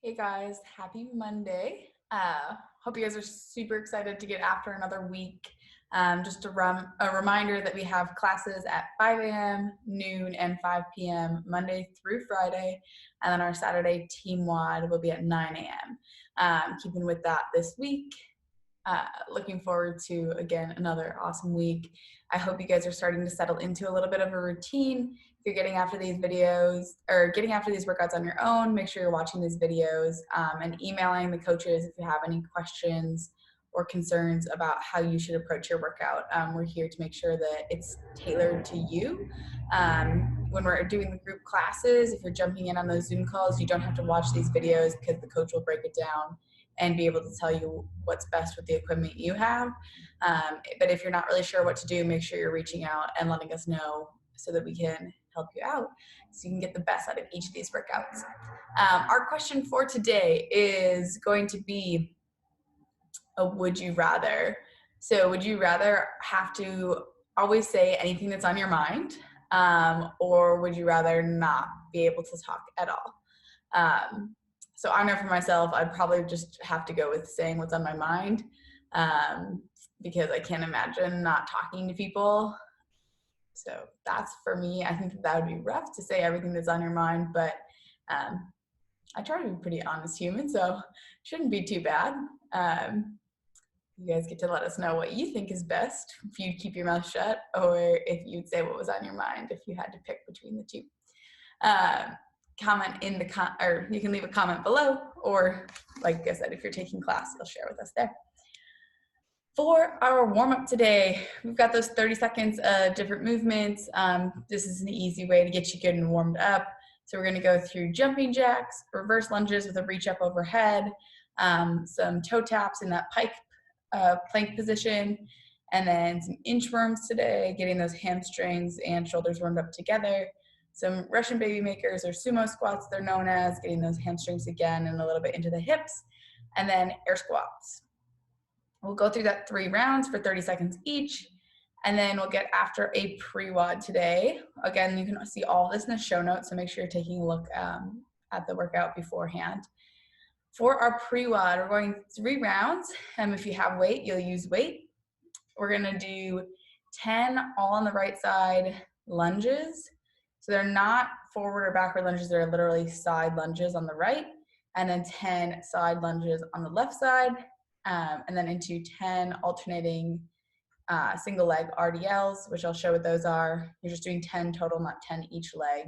Hey guys, happy Monday. Hope you guys are super excited to get after another week. Just a reminder that we have classes at 5 a.m., noon, and 5 p.m. Monday through Friday, and then our Saturday team WOD will be at 9 a.m. Keeping with that this week. Looking forward to, again, another awesome week. I hope you guys are starting to settle into a little bit of a routine. If you're getting after these videos or getting after these workouts on your own, make sure you're watching these videos and emailing the coaches if you have any questions or concerns about how you should approach your workout. We're here to make sure that it's tailored to you. When we're doing the group classes, if you're jumping in on those Zoom calls, you don't have to watch these videos because the coach will break it down and be able to tell you what's best with the equipment you have. But if you're not really sure what to do, make sure you're reaching out and letting us know so that we can help you out so you can get the best out of each of these workouts. Our question for today is going to be a would you rather. So would you rather have to always say anything that's on your mind, or would you rather not be able to talk at all? So I know for myself, I'd probably just have to go with saying what's on my mind, because I can't imagine not talking to people. So that's for me. I think that would be rough to say everything that's on your mind, but I try to be a pretty honest human, so it shouldn't be too bad. You guys get to let us know what you think is best, if you'd keep your mouth shut or if you'd say what was on your mind if you had to pick between the two. Comment in the or you can leave a comment below, or like I said, if you're taking class, you'll share with us there. For our warm-up today, we've got those 30 seconds of different movements. This is an easy way to get you good and warmed up. So we're gonna go through jumping jacks, reverse lunges with a reach up overhead, some toe taps in that pike plank position, and then some inchworms today, getting those hamstrings and shoulders warmed up together. Some Russian baby makers or sumo squats, they're known as, getting those hamstrings again and a little bit into the hips, and then air squats. We'll go through that 3 rounds for 30 seconds each, and then we'll get after a pre-WOD today. Again, you can see all this in the show notes, so make sure you're taking a look at the workout beforehand. For our pre-WOD, we're going 3 rounds. If you have weight, you'll use weight. We're gonna do 10 all on the right side lunges. So they're not forward or backward lunges, they're literally side lunges on the right, and then 10 side lunges on the left side, and then into 10 alternating single leg RDLs, which I'll show what those are. You're just doing 10 total, not 10 each leg.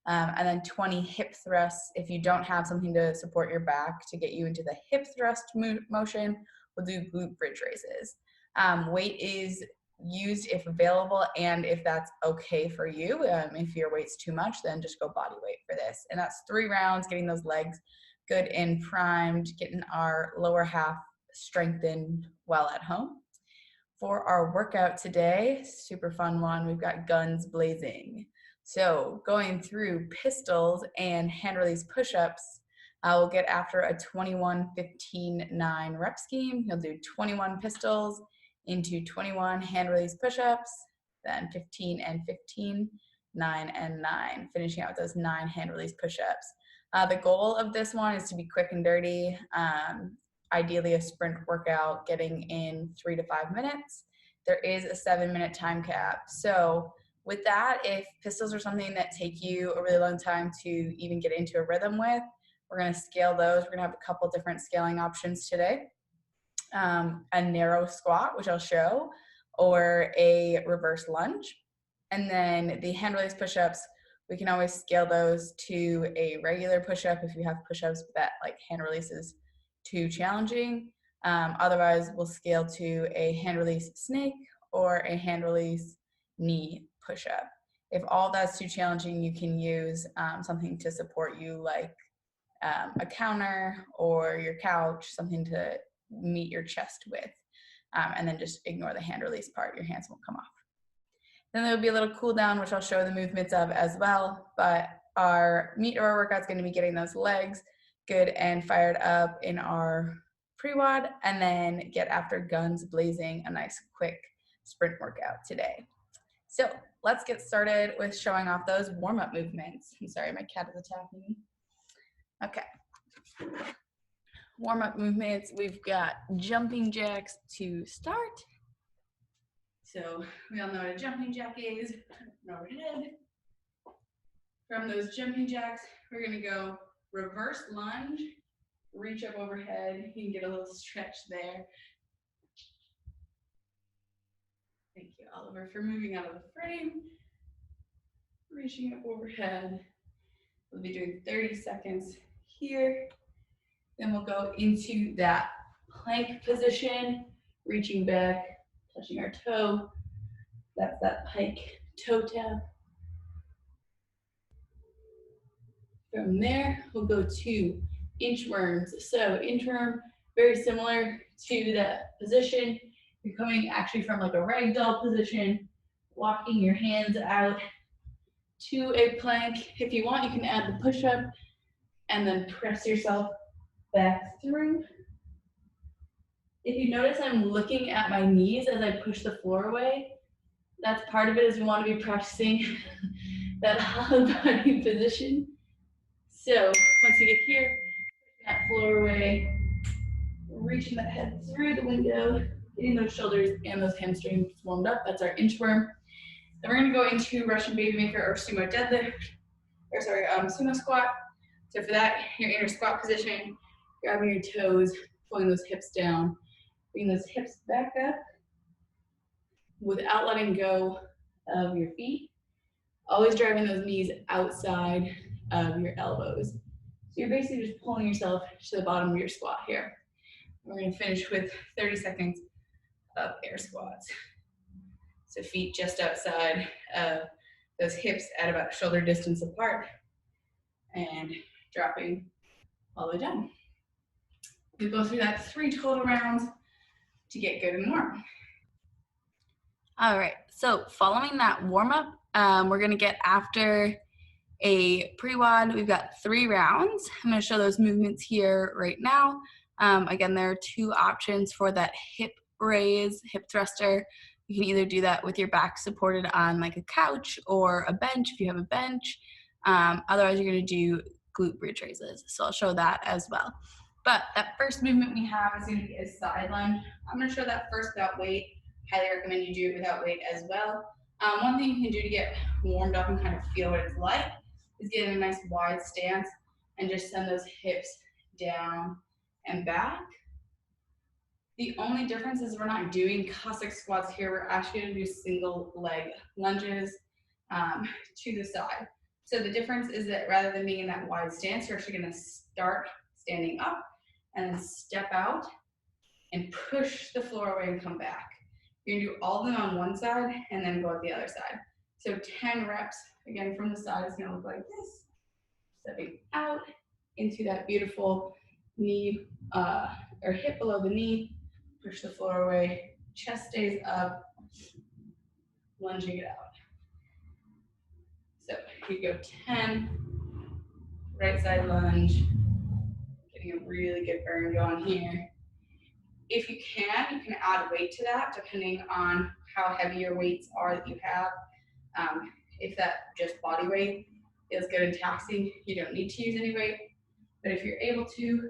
And then 20 hip thrusts. If you don't have something to support your back to get you into the hip thrust motion, we'll do glute bridge raises. Weight is used if available and if that's okay for you. If your weight's too much, then just go body weight for this. And that's 3 rounds, getting those legs good and primed, getting our lower half strengthened while at home. For our workout today, super fun one, we've got Gunz Blazing. So going through pistols and hand release push-ups, we'll get after a 21-15-9 rep scheme. You'll do 21 pistols into 21 hand release push-ups, then 15 and 15, 9 and 9, finishing out with those 9 hand release push-ups. The goal of this one is to be quick and dirty, ideally a sprint workout, getting in 3 to 5 minutes. There is a 7-minute time cap. So with that, if pistols are something that take you a really long time to even get into a rhythm with, we're gonna scale those. We're gonna have a couple different scaling options today. A narrow squat, which I'll show, or a reverse lunge. And then the hand release push-ups, we can always scale those to a regular push-up if you have push-ups that like hand release is too challenging. Otherwise, we'll scale to a hand release snake or a hand release knee push-up. If all that's too challenging, you can use something to support you, like a counter or your couch, something to meet your chest with, and then just ignore the hand release part. Your hands won't come off. Then there'll be a little cool down, which I'll show the movements of as well, but our meat or our workout's gonna be getting those legs good and fired up in our pre-WOD, and then get after Gunz Blazing, a nice quick sprint workout today. So let's get started with showing off those warm-up movements. I'm sorry, my cat is attacking me. Okay. warm-up movements. We've got jumping jacks to start. So we all know what a jumping jack is. Overhead. From those jumping jacks, we're gonna go reverse lunge, reach up overhead. You can get a little stretch there. Thank you, Oliver, for moving out of the frame. Reaching up overhead. We'll be doing 30 seconds here. Then we'll go into that plank position, reaching back, touching our toe. That's that Pike Toe Tap. From there, we'll go to inchworms. So inchworm, very similar to that position. You're coming actually from like a ragdoll position, walking your hands out to a plank. If you want, you can add the push-up and then press yourself back through. If you notice, I'm looking at my knees as I push the floor away. That's part of it, is we want to be practicing that hollow body position. So once you get here, that floor away, reaching that head through the window, getting those shoulders and those hamstrings warmed up. That's our inchworm. Then we're going to go into Russian baby maker or sumo deadlift, or sorry, sumo squat. So for that, you're in your squat position, grabbing your toes, pulling those hips down, bring those hips back up without letting go of your feet. Always driving those knees outside of your elbows. So you're basically just pulling yourself to the bottom of your squat here. We're going to finish with 30 seconds of air squats. So feet just outside of those hips at about shoulder distance apart and dropping all the way down. We'll go through that 3 total rounds to get good and warm. All right, so following that warm up, we're gonna get after a pre-WOD. We've got 3 rounds. I'm gonna show those movements here right now. Again, there are 2 options for that hip raise, hip thruster. You can either do that with your back supported on like a couch or a bench if you have a bench. Otherwise, you're gonna do glute bridge raises. So I'll show that as well. But that first movement we have is gonna be a side lunge. I'm gonna show that first without weight. Highly recommend you do it without weight as well. One thing you can do to get warmed up and kind of feel what it's like is get in a nice wide stance and just send those hips down and back. The only difference is we're not doing Cossack squats here. We're actually going to do single leg lunges to the side. So the difference is that rather than being in that wide stance, you're actually going to start standing up and then step out and push the floor away and come back. You're going to do all of them on one side and then go at the other side. So 10 reps, again, from the side is going to look like this. Stepping out into that beautiful knee or hip below the knee. Push the floor away, chest stays up, lunging it out. So you go 10, right side lunge, getting a really good burn going here. If you can add weight to that depending on how heavy your weights are that you have. If that just body weight feels good and taxing, you don't need to use any weight. But if you're able to,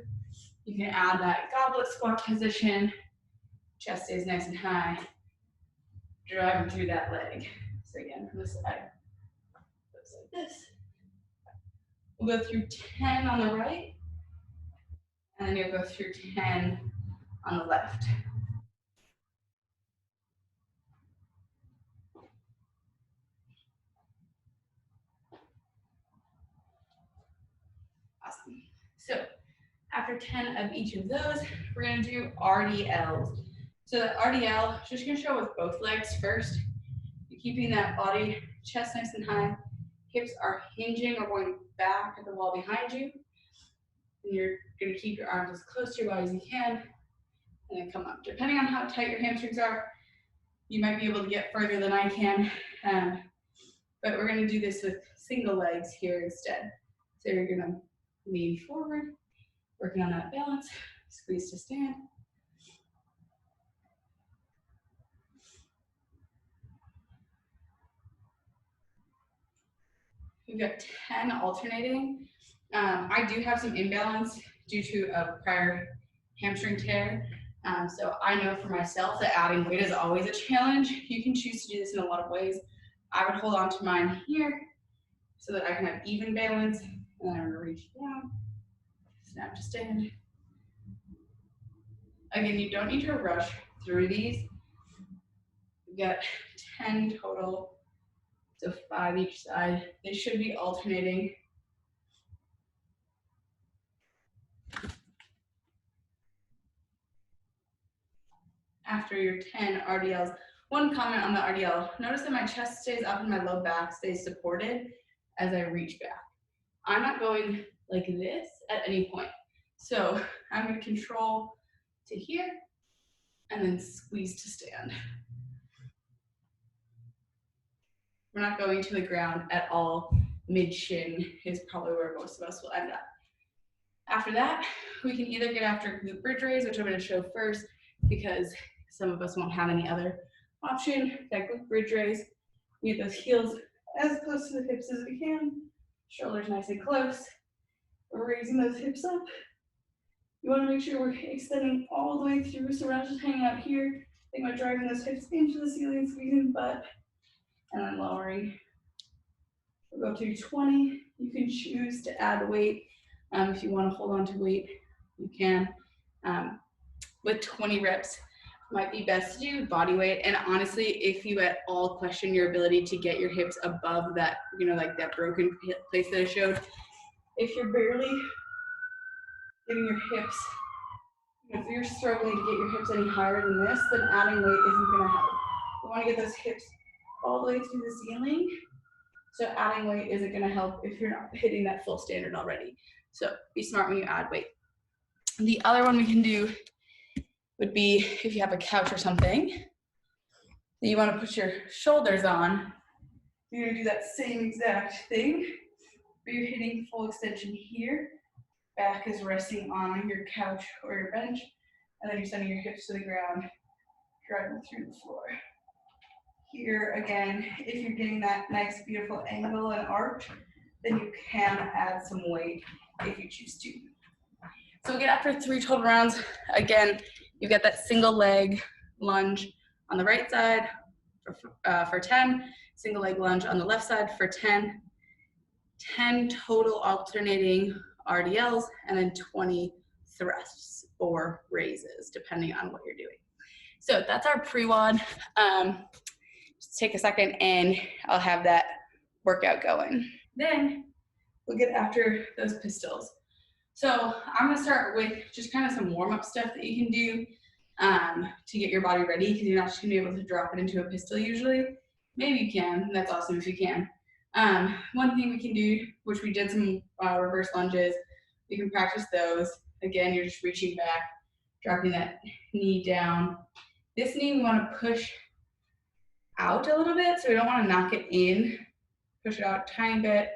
you can add that goblet squat position. Chest stays nice and high, driving through that leg. So again, from the side, looks like this. We'll go through 10 on the right, and then you'll go through 10 on the left. Awesome. So after 10 of each of those, we're gonna do RDLs. So the RDL, just gonna show with both legs first. You're keeping that body, chest nice and high. Hips are hinging or going back at the wall behind you. And you're gonna keep your arms as close to your body as you can, and then come up. Depending on how tight your hamstrings are, you might be able to get further than I can. But we're gonna do this with single legs here instead. So you're gonna lean forward, working on that balance, squeeze to stand. We've got 10 alternating. I do have some imbalance due to a prior hamstring tear. So I know for myself that adding weight is always a challenge. You can choose to do this in a lot of ways. I would hold on to mine here so that I can have even balance, and then I'm gonna reach down, snap to stand. Again, you don't need to rush through these. We've got 10 total, so 5 each side. They should be alternating. After your 10 RDLs, one comment on the RDL, notice that my chest stays up and my low back stays supported as I reach back. I'm not going like this at any point. So I'm gonna control to here and then squeeze to stand. We're not going to the ground at all. Mid-shin is probably where most of us will end up. After that, we can either get after glute bridge raise, which I'm gonna show first because some of us won't have any other option. That glute bridge raise, we get those heels as close to the hips as we can. Shoulders nice and close. We're raising those hips up. You want to make sure we're extending all the way through, so we're not just hanging out here. Think about driving those hips into the ceiling, squeezing the butt, and then lowering. We'll go through 20. You can choose to add weight. If you want to hold on to weight, you can. With 20 reps, might be best to do body weight. And honestly, if you at all question your ability to get your hips above that, like that broken place that I showed, if you're barely getting your hips, if you're struggling to get your hips any higher than this, then adding weight isn't gonna help. You wanna get those hips all the way through the ceiling. So adding weight isn't gonna help if you're not hitting that full standard already. So be smart when you add weight. The other one we can do would be if you have a couch or something that you want to put your shoulders on. You're gonna do that same exact thing, but you're hitting full extension here. Back is resting on your couch or your bench, and then you're sending your hips to the ground, driving through the floor. Here again, if you're getting that nice, beautiful angle and arch, then you can add some weight if you choose to. So we'll get after 3 total rounds. Again, you've got that single leg lunge on the right side for 10, single leg lunge on the left side for 10, 10 total alternating RDLs, and then 20 thrusts or raises, depending on what you're doing. So that's our PreWOD. Just take a second and I'll have that workout going. Then we'll get after those pistols. So I'm gonna start with just kind of some warm-up stuff that you can do to get your body ready, because you're not just gonna be able to drop it into a pistol usually. Maybe you can, and that's awesome if you can. One thing we can do, which we did some reverse lunges, we can practice those. Again, you're just reaching back, dropping that knee down. This knee we wanna push out a little bit, so we don't wanna knock it in. Push it out a tiny bit,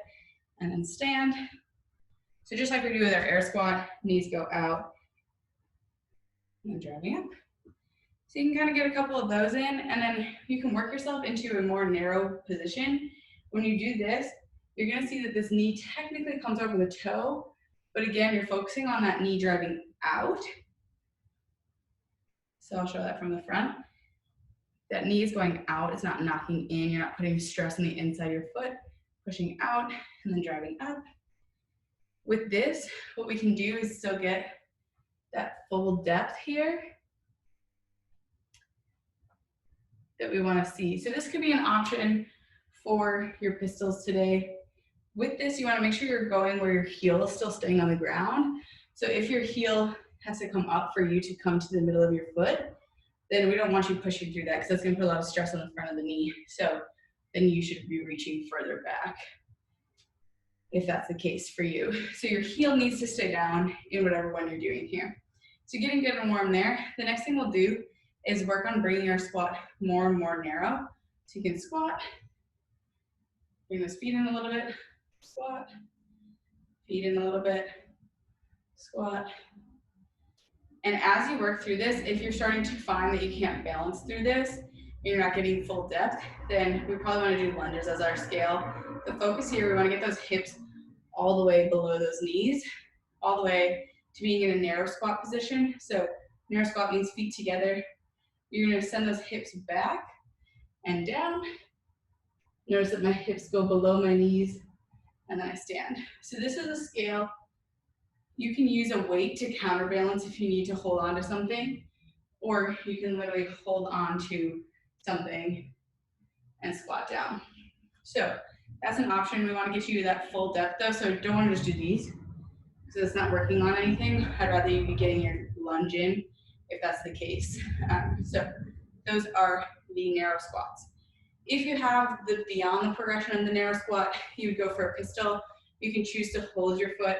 and then stand. So just like we do with our air squat, knees go out, and driving up. So you can kind of get a couple of those in, and then you can work yourself into a more narrow position. When you do this, you're gonna see that this knee technically comes over the toe, but again, you're focusing on that knee driving out. So I'll show that from the front. That knee is going out, it's not knocking in, you're not putting stress on the inside of your foot, pushing out, and then driving up. With this, what we can do is still get that full depth here that we want to see. So this could be an option for your pistols today. With this, you want to make sure you're going where your heel is still staying on the ground. So if your heel has to come up for you to come to the middle of your foot, then we don't want you pushing through that, because that's going to put a lot of stress on the front of the knee. So then you should be reaching further back, if that's the case for you. So your heel needs to stay down in whatever one you're doing here. So getting good and warm there. The next thing we'll do is work on bringing our squat more and more narrow. So you can squat, bring those feet in a little bit, squat, feet in a little bit, squat. And as you work through this, if you're starting to find that you can't balance through this, and you're not getting full depth, then we probably want to do lunges as our scale. The focus here, we want to get those hips all the way below those knees, all the way to being in a narrow squat position. So narrow squat means feet together. You're gonna send those hips back and down. Notice that my hips go below my knees, and then I stand. So this is a scale. You can use a weight to counterbalance if you need to hold on to something, or you can literally hold on to something and squat down. So that's an option. We want to get you to that full depth though, so don't want to just do these because it's not working on anything. I'd rather you be getting your lunge in if that's the case. So those are the narrow squats. If you have the beyond the progression of the narrow squat, you would go for a pistol. You can choose to hold your foot.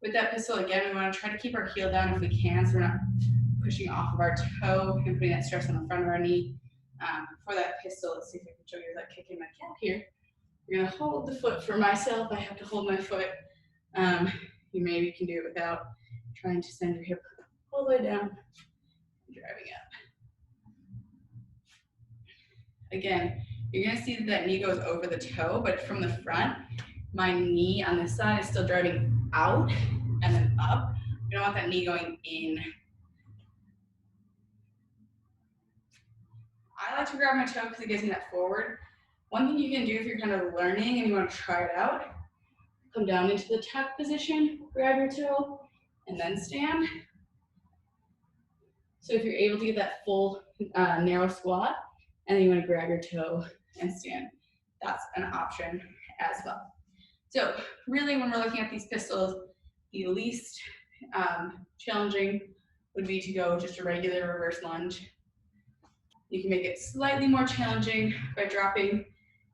With that pistol, again, we want to try to keep our heel down if we can, so we're not pushing off of our toe and putting that stress on the front of our knee. For that pistol, let's see if I can show you that kicking my cat here. You're gonna hold the foot. For myself, I have to hold my foot. You maybe can do it without trying to send your hip all the way down and driving up. Again, you're gonna see that that knee goes over the toe, but from the front, my knee on this side is still driving out and then up. You don't want that knee going in. I like to grab my toe because it gives me that forward. One thing you can do if you're kind of learning and you want to try it out, come down into the tuck position, grab your toe, and then stand. So if you're able to get that full narrow squat, and then you want to grab your toe and stand, that's an option as well. So really when we're looking at these pistols, the least challenging would be to go just a regular reverse lunge. You can make it slightly more challenging by dropping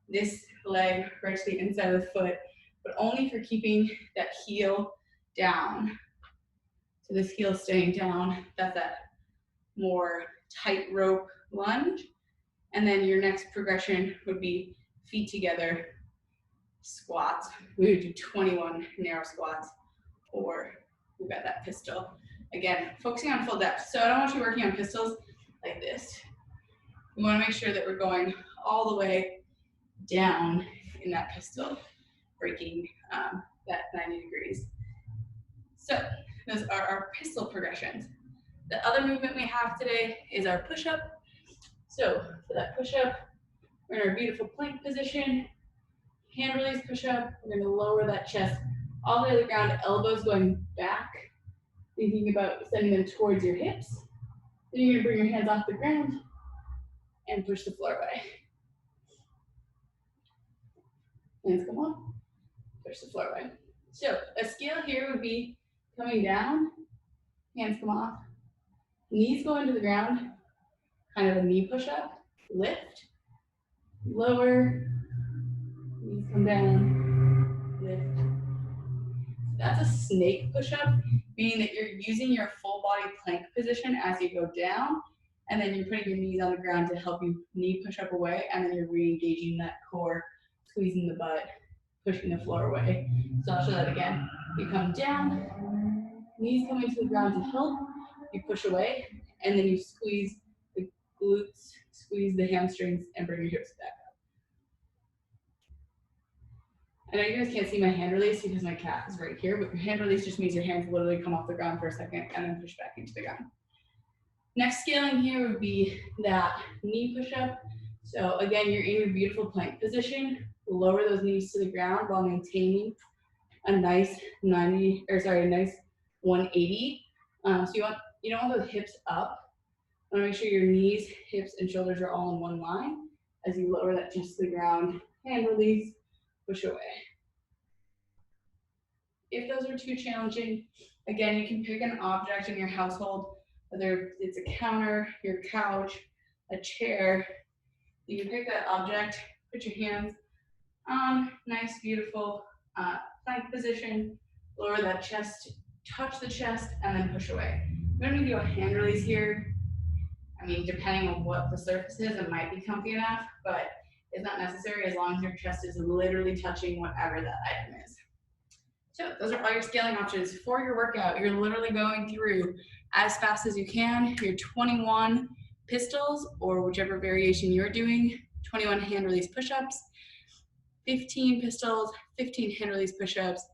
this leg right to the inside of the foot, but only if you're keeping that heel down. So this heel staying down, that's that more tightrope lunge. And then your next progression would be feet together, squats. We would do 21 narrow squats, or we've got that pistol. Again, focusing on full depth. So I don't want you working on pistols like this. We want to make sure that we're going all the way down in that pistol, breaking that 90 degrees. So those are our pistol progressions. The other movement we have today is our push-up. So for that push-up, we're in our beautiful plank position. Hand release push-up. We're going to lower that chest all the way to the ground, elbows going back, thinking about sending them towards your hips. Then you're going to bring your hands off the ground and push the floor away. Hands come up, push the floor away. So a scale here would be coming down, hands come off, knees go into the ground, kind of a knee push-up, lift, lower, knees come down, lift. That's a snake push-up, meaning that you're using your full body plank position as you go down, and then you're putting your knees on the ground to help you knee push up away, and then you're re-engaging that core, squeezing the butt, pushing the floor away. So I'll show that again. You come down, knees come into the ground to help, you push away, and then you squeeze the glutes, squeeze the hamstrings, and bring your hips back up. I know you guys can't see my hand release because my cat is right here, but your hand release just means your hands literally come off the ground for a second and then push back into the ground. Next scaling here would be that knee push-up. So again, you're in your beautiful plank position. Lower those knees to the ground while maintaining a nice 180. So you don't want those hips up. You want to make sure your knees, hips, and shoulders are all in one line as you lower that chest to the ground. Hand release, push away. If those are too challenging, again, you can pick an object in your household, whether it's a counter, your couch, a chair. You can pick that object, put your hands on nice, beautiful plank position, lower that chest, touch the chest, and then push away. I'm going to do a hand release here. I mean, depending on what the surface is, it might be comfy enough, but it's not necessary as long as your chest is literally touching whatever that item is. So those are all your scaling options for your workout. You're literally going through as fast as you can your 21 pistols, or whichever variation you're doing, 21 hand release push-ups, 15 pistols, 15 hand release push-ups,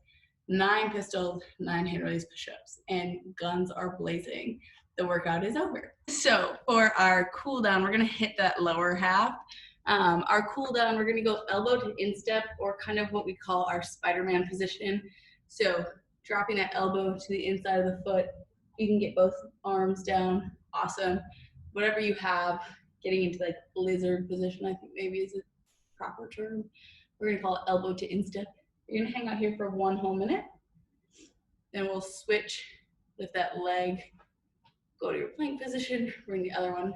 9 pistols, 9 hand release push-ups, and guns are blazing. The workout is over. So for our cool down, we're gonna hit that lower half. Our cool down, we're gonna go elbow to instep, or kind of what we call our Spider-Man position. So dropping that elbow to the inside of the foot. You can get both arms down, awesome. Whatever you have, getting into like lizard position, I think maybe is a proper term. We're gonna call it elbow to instep. You're gonna hang out here for 1 whole minute. Then we'll switch, lift that leg, go to your plank position, bring the other one,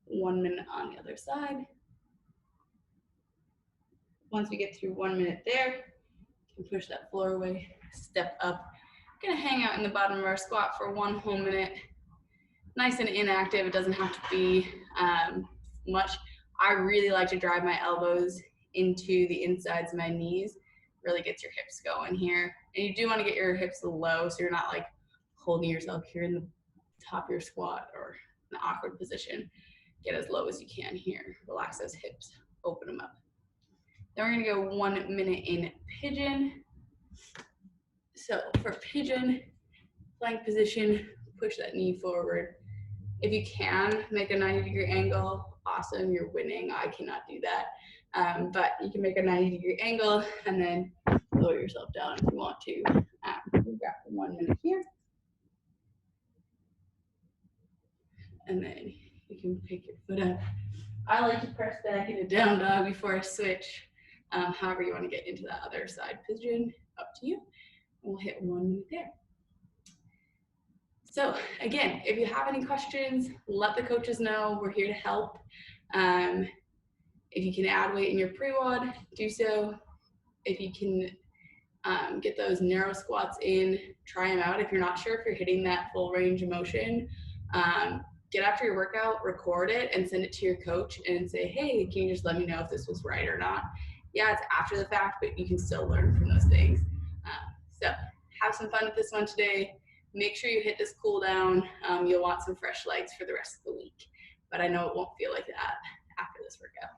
1 minute on the other side. Once we get through 1 minute there, you can push that floor away, step up. Gonna hang out in the bottom of our squat for 1 whole minute. Nice and inactive, it doesn't have to be much. I really like to drive my elbows into the insides of my knees. Really gets your hips going here. And you do want to get your hips low so you're not like holding yourself here in the top of your squat or an awkward position. Get as low as you can here. Relax those hips, open them up. Then we're gonna go 1 minute in pigeon. So for pigeon, plank position, push that knee forward. If you can make a 90-degree angle, awesome, you're winning. I cannot do that. But you can make a 90-degree angle and then lower yourself down if you want to. We've got 1 minute here. And then you can pick your foot up. I like to press back into down dog before I switch. However you want to get into that other side position, up to you. We'll hit 1 minute there. So again, if you have any questions, let the coaches know. We're here to help. If you can add weight in your PreWOD, do so. If you can get those narrow squats in, try them out. If you're not sure if you're hitting that full range of motion, get after your workout, record it, and send it to your coach and say, hey, can you just let me know if this was right or not? Yeah, it's after the fact, but you can still learn from those things. So have some fun with this one today. Make sure you hit this cool down. You'll want some fresh legs for the rest of the week, but I know it won't feel like that after this workout.